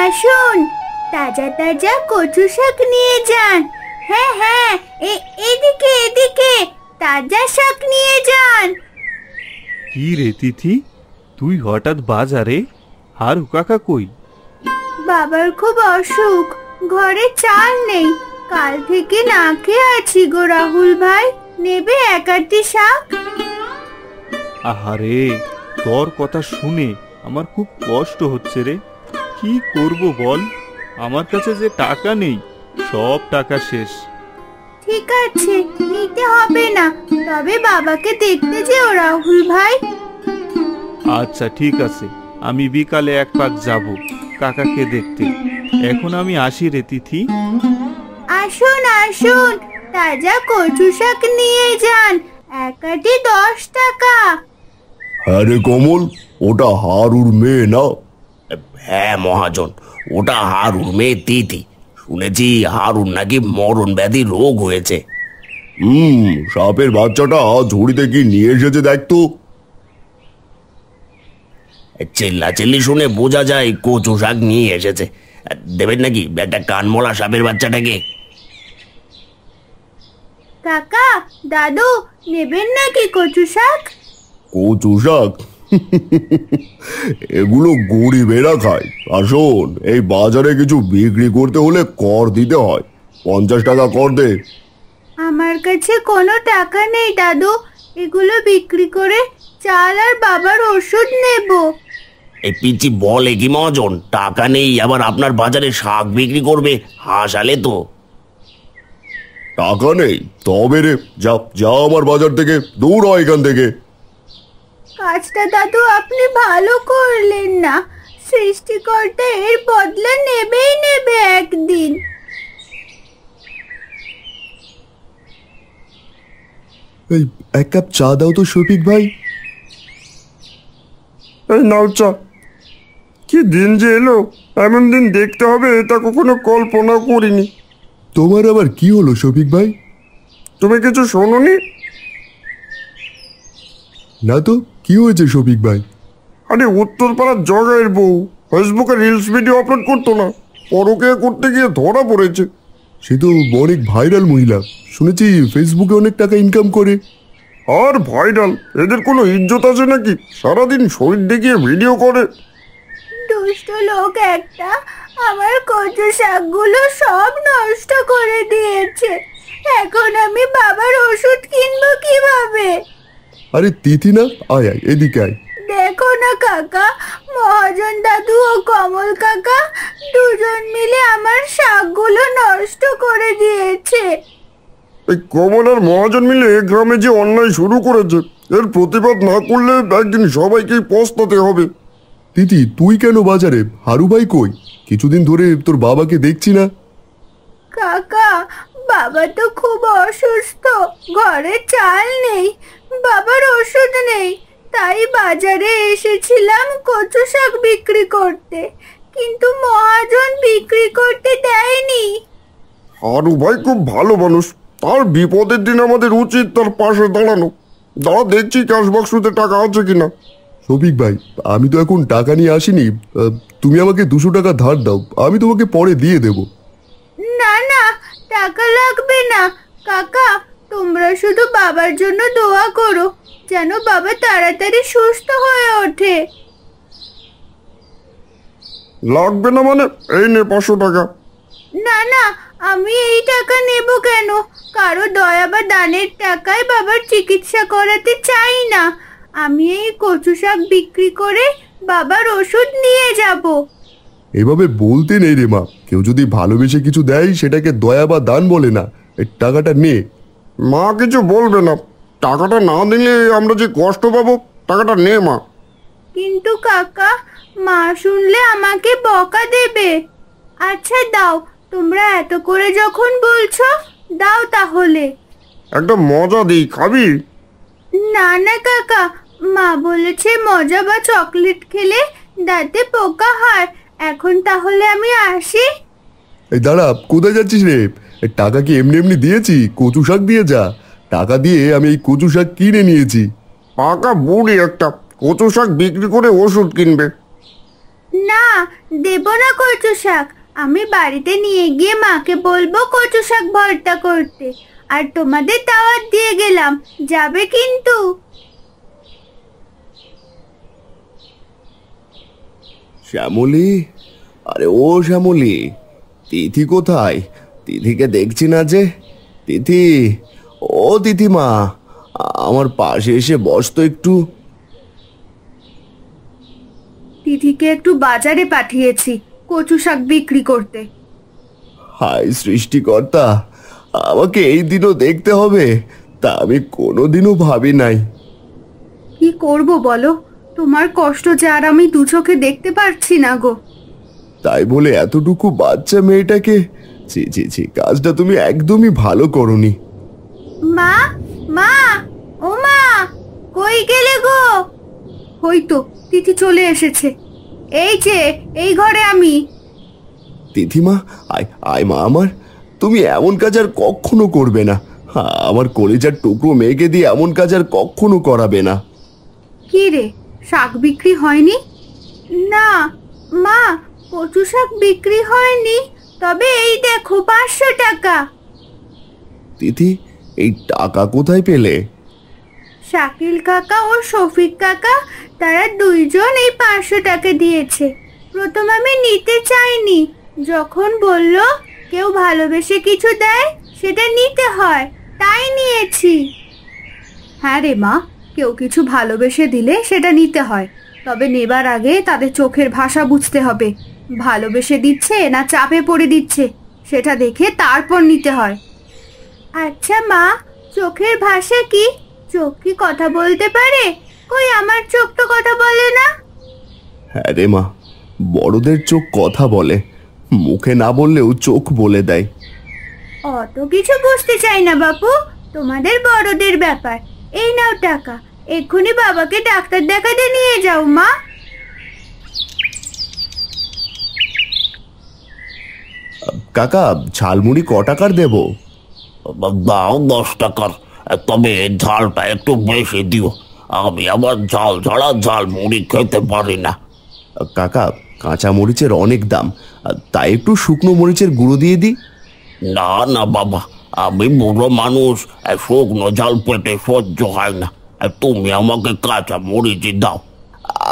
আসুন, তাজা তাজা কচু শাক নিয়ে যান। হ্যাঁ হ্যাঁ, এদিকে এদিকে তাজা শাক নিয়ে যান। কি রে তিথি, তুই হঠাৎ বাজারে? হারু কাকা কই? বাবার খুব অসুখ, ঘরে চাল নেই। কাল থেকে না খেয়ে আছি গো রাহুল ভাই। নেবে এক আঁটি শাক? আহারে, তোর কথা শুনে আমার খুব কষ্ট হচ্ছে রে। কি করব বল, আমার কাছে যে টাকা নেই, সব টাকা শেষ। ঠিক আছে, নিতে হবে না, তবে বাবাকে দেখতে যেও রাহুল ভাই। আচ্ছা ঠিক আছে, আমি বিকালে এক পাক যাব কাকাকে দেখতে। এখন আমি আসি রে তিথি। আসুন আসুন, তাজা কচু শাক নিয়ে যান, এক আঁটি 10 টাকা। হ্যাঁ রে কমল, ওটা হারুর মেয়ে না? হ্যাঁ মহাজন, ওটা হারুর মেয়ে তিথি। শুনেছি হারুর নাকি মরণ ব্যাধি রোগ হয়েছে। সাপের বাচ্চাটা ঝুড়িতে কি নিয়ে এসেছে দেখতো। চিল্লাচিল্লি শুনে বোঝা যায় কচু শাক নিয়ে এসেছে। দেবেন নাকি একটা কানমলা সাপের বাচ্চাটাকে? কাকা, দাদু, নেবেন নাকি কচু শাক? কচু শাক? এগুলো গরিবেরা খায়। আর শোন, এই বাজারে কিছু বিক্রি করতে হলে কর দিতে হয়। 50 টাকা কর দে। আমার কাছে কোনো টাকা নেই দাদু, এগুলো বিক্রি করে চাল আর বাবার ওষুধ নেব। এই পিচি বলে কি মহাজন, টাকা নেই আবার আপনার বাজারে শাক বিক্রি করবে? হাসালে তো। টাকা নেই তবে রে, যা যা আমার বাজার থেকে, দূর হয় এখান থেকে। কাজটা দাদু আপনি ভালো করলেন না। সৃষ্টিকর্তা এর বদলা নেবেই নেবে একদিন। এই এক কাপ চা দাও তো শফিক ভাই। এই নাও চা। কি দিন যে এলো, এমন দিন দেখতে হবে তা কখনো কল্পনা করিনি। তোমার আবার কি হলো শফিক ভাই? তুমি কিছু শোনোনি? না তো, কি হয়েছে শফিক ভাই? আরে উত্তরপাড়ার জগাইয়ের বউ ফেসবুকে রিলস ভিডিও আপলোড করতো না, পরকীয়া করতে গিয়ে ধরা পড়েছে। সে তো অনেক ভাইরাল মহিলা, শুনেছি ফেসবুকে অনেক টাকা ইনকাম করে। আর ভাইরাল, এদের কোনো ইজ্জত আছে নাকি? সারাদিন শরীর দেখিয়ে ভিডিও করে। দুষ্ট লোক একটা আমার কচু শাকগুলো সব নষ্ট করে দিয়েছে। এখন আমি বাবার ওষুধ কিনবো কিভাবে? আরে তিথি না, আয় আয় এদিকে আয়। দেখো না কাকা, মহাজন দাদু ও কমল কাকা দুজন মিলে আমার শাকগুলো নষ্ট করে দিয়েছে। এই কমল আর মহাজন মিলে গ্রামে যে অন্যায় শুরু করেছে, এর প্রতিবাদ না করলে একদিন সবাইকেই পস্তাতে হবে। তিথি, তুই কেন বাজারে? হারু ভাই কই? কিছুদিন ধরে তোর বাবাকে দেখছি না। কাকা, বাবা তো খুব অসুস্থ, ঘরে চাল নেই, বাবার ওষুধ নেই, তাই বাজারে এসেছিলাম কচু শাক বিক্রি করতে, কিন্তু মহাজন বিক্রি করতে দেয়নি। হারু ভাই খুব ভালো মানুষ, তার বিপদের দিন আমাদের উচিত তার পাশে দাঁড়ানো। দাঁড়া দেখছি ক্যাশ বাক্সতে টাকা আছে কিনা। শফিক ভাই, আমি তো এখন টাকা নিয়ে আসিনি। তুমি আমাকে 200 টাকা ধার দাও, আমি তোমাকে পরে দিয়ে দেব। না না, টাকা লাগবে না কাকা, তোমরা শুধু বাবার জন্য দোয়া করো, যেন বাবা তাড়াতাড়ি সুস্থ হয়ে ওঠে। লাগবে না মানে? এই নে 500 টাকা। না না, আমি এই টাকা নেব কেন? কারো দয়া বা দানের টাকায় বাবার চিকিৎসা করাতে চাই না। আমি এই কচু শাক বিক্রি করে বাবার ওষুধ নিয়ে যাব। এভাবে বলতে নেই রে মা, কেউ যদি ভালোবেসে কিছু দেয় সেটাকে দয়া বা দান বলে না। এই টাকাটা নে। মা কিছু বলবে না, টাকাটা না দিলে আমরা যে কষ্ট পাবো, টাকাটা নে মা। কিন্তু কাকা, মা শুনলে আমাকে বকা দেবে। আচ্ছা দাও, তোমরা এত করে যখন বলছো, দাও তাহলে। একটা মজা দিই, খাবি? না না কাকা, মা বলেছে মজা বা চকলেট খেলে দাঁতে পোকা হয়। এখন তাহলে আমি আসি। এই দাঁড়া, কোথায় যাচ্ছিস রে? এই টাকা কি এমনি এমনি দিয়েছি? কচু শাক দিয়ে যা। টাকা দিয়ে আমি এই কচু শাক কিনে নিয়েছি। পাকা বুড়ি একটা, কচু শাক বিক্রি করে ওষুধ কিনবে। না, দেব না কচু শাক। আমি বাড়িতে নিয়ে গিয়ে মাকে বলবো কচু শাক ভর্তা করতে। আর তোমাদের দাওয়াত দিয়ে গেলাম, যাবে কিন্তু। শ্যামলী, আরে ও শ্যামলী, তিথি কোথায়? তিথিকে দেখছি না যে। তিথি, ও তিথিমা, আমার পাশে এসে বস তো একটু। তিথিকে একটু বাজারে পাঠিয়েছি কচু শাক বিক্রি করতে। হায় সৃষ্টিকর্তা, আমাকে এই দিনও দেখতে হবে, তা আমি কোনোদিনও ভাবি নাই। কি করব বলো, তোমার কষ্ট যে আর আমি দু চোখে দেখতে পারছি না গো। তাই বলে এতটুকু বাচ্চা মেয়েটাকে, ছি ছি ছি, কাজটা তুমি একদমই ভালো করনি। মা, মা, ও মা, কই গেলে গো? হয়তো তিথি চলে এসেছে। এই যে এই ঘরে আমি। তিথিমা, আয় আয় মা আমার, তুমি এমন কাজ আর কখনো করবে না। আমার কলিজার টুকরো মেয়েকে দিয়ে এমন কাজ আর কখনো করাবে না। কি রে, শাক বিক্রি হয়নি? না মা, কচু শাক বিক্রি হয়নি, তবে এই দেখো 500 টাকা। তিথি, এই টাকা কোথায় পেলে? শাকিল কাকা ও শফিক কাকা, তারা দুইজন এই 500 টাকা দিয়েছে। প্রথম আমি নিতে চাইনি, যখন বলল কেউ ভালোবেসে কিছু দেয় সেটা নিতে হয়, তাই নিয়েছি। হ্যাঁ রে মা, কেউ কিছু ভালোবেসে দিলে সেটা নিতে হয়, তবে নেবার আগে তাদের চোখের ভাষা বুঝতে হবে। ভালোবেসে দিচ্ছে না চাপে পড়ে দিচ্ছে, সেটা দেখে তারপর নিতে হয়। আচ্ছা মা, চোখের ভাষা কি? চোখ কি কথা বলতে পারে? কই আমার চোখ তো কথা বলে না। হ্যাঁ রে মা, বড়দের চোখ কথা বলে, মুখে না বললেও চোখ বলে দেয়। অত কিছু বুঝতে চাই না বাপু, তোমাদের বড়দের ব্যাপার। এই নাও টাকা, এক্ষুনি বাবাকে ডাক্তার দেখাতে নিয়ে যাও মা। কাকা, ঝালমুড়ি ক টাকার দেব? দাও 10 টাকার, তবে ঝালটা একটু বেশি দিও। আমি আবার ঝাল ছাড়া ঝাল মুড়ি খেতে পারি না। কাকা, কাঁচা মরিচের অনেক দাম, তাই একটু শুকনো মরিচের গুঁড়ো দিয়ে দিই। না না বাবা, আমি বুড়ো মানুষ, শুকনো ঝাল পেটে সহ্য হয় না। তুমি আমাকে কাঁচা মরিচই দাও।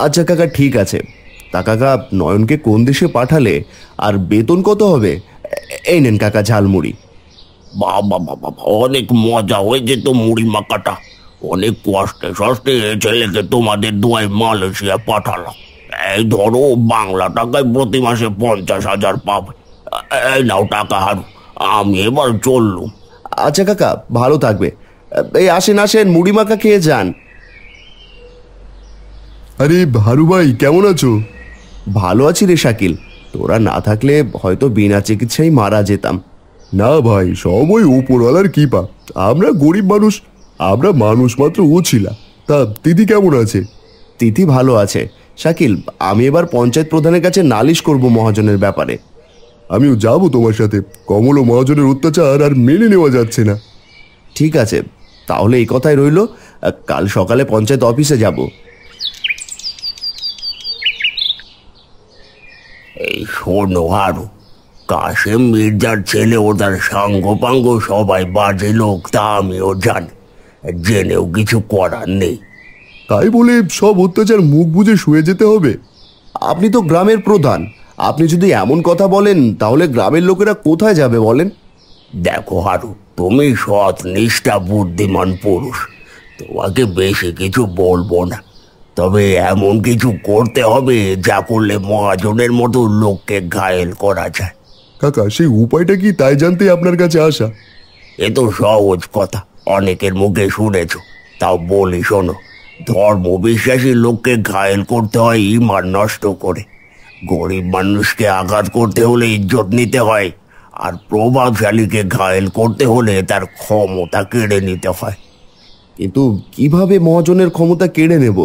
আচ্ছা কাকা, ঠিক আছে। তা কাকা, নয়নকে কোন দেশে পাঠালে, আর বেতন কত হবে? এই নেন কাকা ঝালমুড়ি। বাবা বাবা, অনেক মজা হয়েছে তো মুড়ি মাখাটা। অনেক কষ্টে সষ্টে ছেলেকে তোমাদের দোয়ায় মালয়েশিয়া পাঠালাম। এই ধরো, বাংলা টাকায় প্রতি মাসে 50,000 পাবে। এই নাও টাকা হারু, আমি এবার চললুম। আচ্ছা কাকা, ভালো থাকবে। এই আসেন আসেন, মুড়ি মাখা খেয়ে যান। আরে হারু ভাই, কেমন আছো? ভালো আছি রে শাকিল, তোরা না থাকলে হয়তো বিনা চিকিৎসায় মারা যেতাম। না ভাই, সব ওই উপরওয়ালার কৃপা। আমরা গরিব মানুষ, আমরা মানুষ মাত্র ও ছিলা। তা তিথি কেমন আছে? তিথি ভালো আছে। শাকিল, আমি এবার পঞ্চায়েত প্রধানের কাছে নালিশ করব মহাজনের ব্যাপারে। আমিও যাব তোমার সাথে। কমল ও মহাজনের অত্যাচার আর মেনে নেওয়া যাচ্ছে না। ঠিক আছে, তাহলে এই কথাই রইল। কাল সকালে পঞ্চায়েত অফিসে যাব। এই শোনো হারু, কাশেম মির্জার ছেলে ও তার সাঙ্গ সবাই বাজে লোক, তা আমিও জানি। জেনেও কিছু করার নেই। তাই বলে সব অত্যাচার মুখ বুজে শুয়ে যেতে হবে? আপনি তো গ্রামের প্রধান, আপনি যদি এমন কথা বলেন তাহলে গ্রামের লোকেরা কোথায় যাবে বলেন? দেখো হারু, তুমি সৎ নিষ্ঠা বুদ্ধিমান পুরুষ, তোমাকে বেশি কিছু বলবো না। তবে এমন কিছু করতে হবে যা করলে মহাজনের মতো লোককে ঘায়েল করা যায়। কাকা, সেই উপায়টা কি তাই জানতে আপনার কাছে আসা। এ তো সহজ কথা, অনেকের মুখে শুনেছ, তাও বলি শোনো। ধর্ম বিশ্বাসী লোককে ঘায়েল করতে হয় ঈমান নষ্ট করে, গরিব মানুষকে আঘাত করতে হলে ইজ্জত নিতে হয়, আর প্রভাবশালীকে ঘায়েল করতে হলে তার ক্ষমতা কেড়ে নিতে হয়। কিন্তু কিভাবে মহাজনের ক্ষমতা কেড়ে নেব?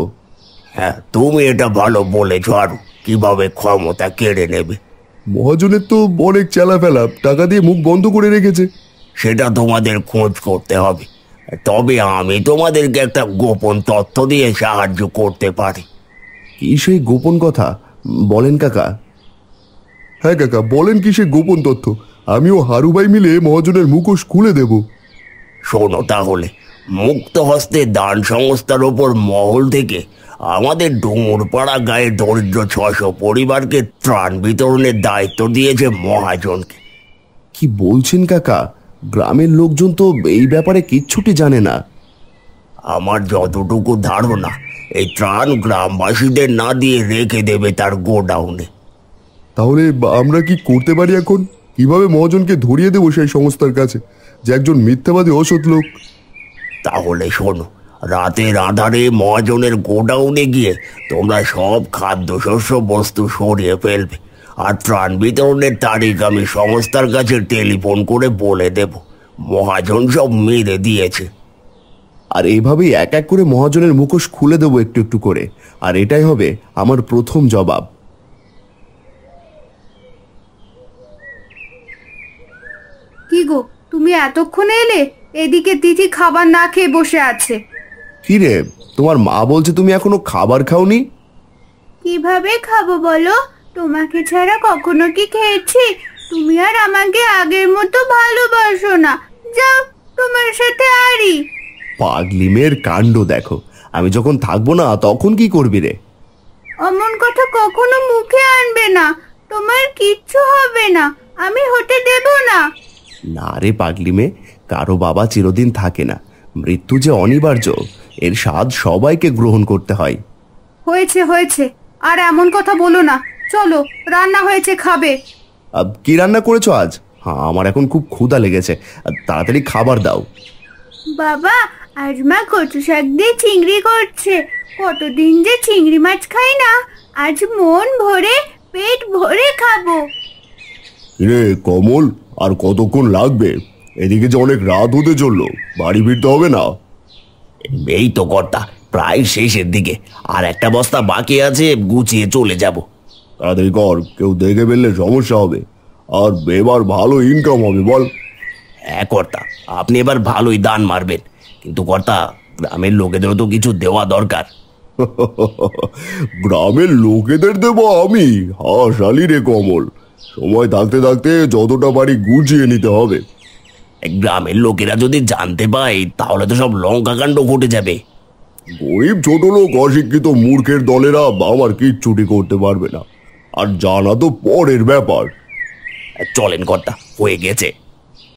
হ্যাঁ, তুমি এটা ভালো বলেছ। আর কিভাবে ক্ষমতা কেড়ে নেবে? মহাজনের তো অনেক চেলাফেলা, টাকা দিয়ে মুখ বন্ধ করে রেখেছে। সেটা তোমাদের খোঁজ করতে হবে। তবে আমি তোমাদেরকে একটা গোপন তথ্য দিয়ে সাহায্য করতে পারি। কি সেই গোপন কথা? বলেন কাকা। হ্যাঁ কাকা, বলেন কি সে গোপন তথ্য? আমিও হারু ভাই মিলে মহাজনের মুখোশ খুলে দেব। শোনো তাহলে, মুক্ত হস্তে দান সংস্থার ওপর মহল থেকে আমাদের ডুমুরপাড়া গায়ে দরিদ্র 600 পরিবারকে ত্রাণ বিতরণের দায়িত্ব দিয়েছে মহাজনকে। কি বলছেন কাকা? গ্রামের লোকজন তো এই ব্যাপারে কিচ্ছুটি জানে না। আমার যতটুকু ধারণা, এই ত্রাণ গ্রামবাসীদের না দিয়ে রেখে দেবে তার গোডাউনে। তাহলে আমরা কি করতে পারি এখন? কিভাবে মহাজনকে ধরিয়ে দেবো সেই সংস্থার কাছে যে একজন মিথ্যাবাদী অসৎ লোক? তাহলে শোনো, রাতের আধারে মহাজনের গোডাউনে গিয়ে তোমরা সব খাদ্যশস্য বস্তু সরিয়ে ফেলবে, আর ত্রাণ বিতরণের তারিখ আমি সংস্থার কাছে টেলিফোন করে বলে দেব। মহাজন সব মেরে দিয়েছে। আর এইভাবেই এক এক করে মহাজনের মুখোশ খুলে দেবো একটু একটু করে, আর এটাই হবে আমার প্রথম জবাব। কি গো, তুমি এতক্ষণে এলে? এদিকে তিথি খাবার না খেয়ে বসে আছে। কি রে, তোমার মা বলছে তুমি এখনো খাবার খাওনি? কিভাবে খাবো বলো? তোমাকে ছাড়া কখনো কি খেয়েছি? তুমি আর আমাকে আগের মতো ভালোবাসো না। যাও, তোমার সাথে আরি। পাগলি মেয়ের কাণ্ড দেখো। আমি যখন থাকবো না তখন কি করবি রে? অমন কথা কখনো মুখে আনবে না। তোমার কিচ্ছু হবে না, আমি হতে দেব না। না রে পাগলি মেয়ে, কারো বাবা চিরদিন থাকে না। মৃত্যু যে অনিবার্য, এর স্বাদ সবাইকে গ্রহণ করতে হয়। হয়েছে হয়েছে, আর এমন কথা বলো না। চলো, রান্না হয়েছে, খাবে। কি রান্না করেছো আজ? হ্যাঁ, আমার এখন খুব ক্ষুধা লেগেছে। তাড়াতাড়ি খাবার দাও। বাবা, আজ মা কচু শাক দিয়ে চিংড়ি করছে। কতদিন যে চিংড়ি মাছ খাই না, আজ মন ভরে পেট ভরে খাবো। রে কমল, আর কতক্ষণ লাগবে? এদিকে যে অনেক রাত হতে চললো, বাড়ি ফিরতে হবে না? এই তো কর্তা, প্রায় শেষের দিকে। আর একটা বস্তা বাকি আছে, গুছিয়ে চলে যাব। তাড়াতাড়ি কর, কেউ দেখে ফেললে সমস্যা হবে। আর এবার ভালো ইনকাম হবে বল। হ্যাঁ কর্তা, আপনি এবার ভালোই দান মারবেন, কিন্তু কর্তা, গ্রামের লোকেদেরও তো কিছু দেওয়া দরকার। গ্রামের লোকেদের দেবো আমি? হাসালি রে কমল, সময় থাকতে থাকতে যতটা পারি গুছিয়ে নিতে হবে। গ্রামের লোকেরা যদি জানতে পায় তাহলে তো সব লঙ্কাকাণ্ড ঘটে যাবে। গরিব ছোট লোক অশিক্ষিত মূর্খের দলেরা আমার কিচ্ছুটি করতে পারবে না। আর জানা তো পরের ব্যাপার। চলেন কর্তা, হয়ে গেছে।